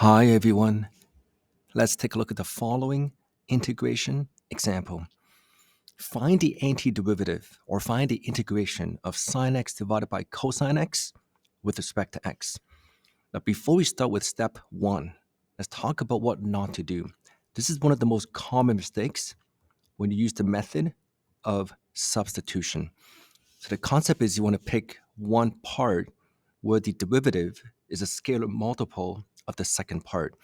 Hi everyone. Let's take a look at the following integration example. Find the antiderivative or find the integration of sine x divided by cosine x with respect to x. Now before we start with step 1, let's talk about what not to do. This is one of the most common mistakes when you use the method of substitution. So the concept is you want to pick one part where the derivative is a scalar multiple of the second part.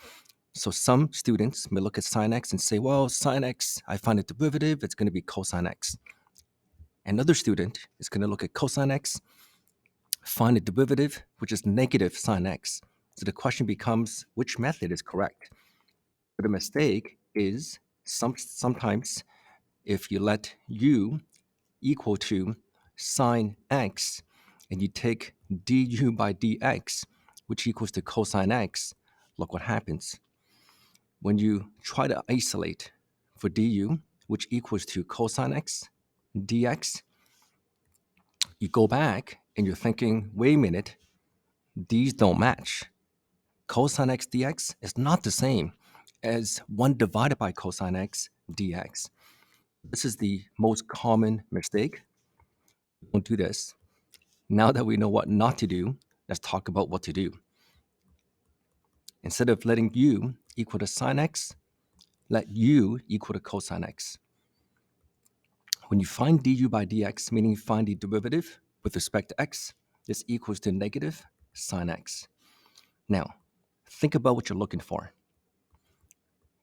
So some students may look at sine x and say, well, sine x, I find a derivative, it's going to be cosine x. Another student is going to look at cosine x, find a derivative, which is negative sine x. So the question becomes, which method is correct? But the mistake is sometimes if you let u equal to sine x and you take du by dx, which equals to cosine x, look what happens. When you try to isolate for du, which equals to cosine x dx, you go back and you're thinking, wait a minute, these don't match. Cosine x dx is not the same as 1 divided by cosine x dx. This is the most common mistake. Don't do this. Now that we know what not to do, let's talk about what to do. Instead of letting u equal to sine x, let u equal to cosine x. When you find du by dx, meaning you find the derivative with respect to x, this equals to negative sine x. Now, think about what you're looking for.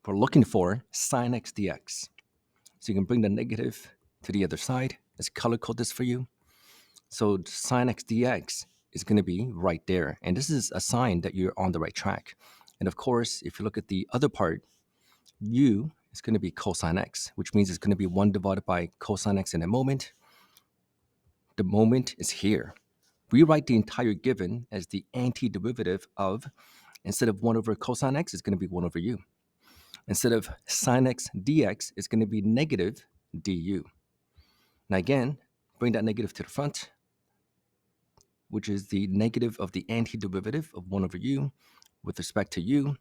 We're looking for sine x dx. So you can bring the negative to the other side. Let's color code this for you. So sine x dx is going to be right there. And this is a sign that you're on the right track. And of course, if you look at the other part, u is going to be cosine x, which means it's going to be 1 divided by cosine x in a moment. The moment is here. Rewrite the entire given as the antiderivative of, instead of 1 over cosine x, it's going to be 1 over u. Instead of sine x dx, it's going to be negative du. Now again, bring that negative to the front, which is the negative of the antiderivative of 1 over u with respect to u.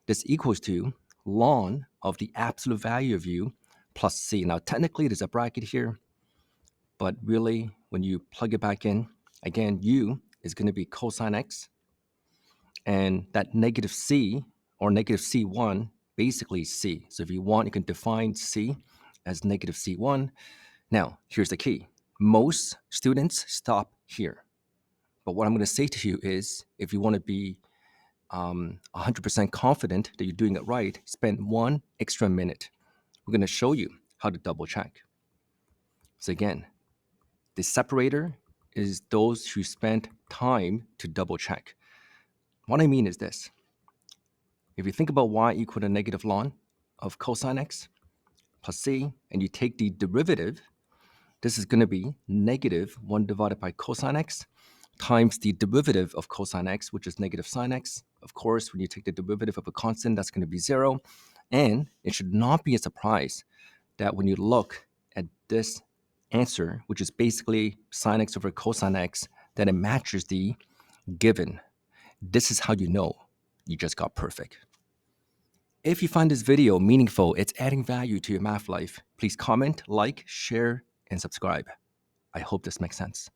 This equals to ln of the absolute value of u plus c. Now technically there's a bracket here, but really when you plug it back in, again, u is going to be cosine x, and that negative c or negative c1 basically is c. So if you want, you can define c as negative c1. Now, here's the key. Most students stop here. But what I'm going to say to you is, if you want to be 100% confident that you're doing it right, spend 1 extra minute. We're going to show you how to double check. So again, the separator is those who spent time to double check. What I mean is this. If you think about y equal to negative ln of cosine x plus c, and you take the derivative, this is going to be negative 1 divided by cosine x times the derivative of cosine x, which is negative sine x. Of course, when you take the derivative of a constant, that's going to be 0. And it should not be a surprise that when you look at this answer, which is basically sine x over cosine x, that it matches the given. This is how you know you just got perfect. If you find this video meaningful, it's adding value to your math life, please comment, like, share, and subscribe. I hope this makes sense.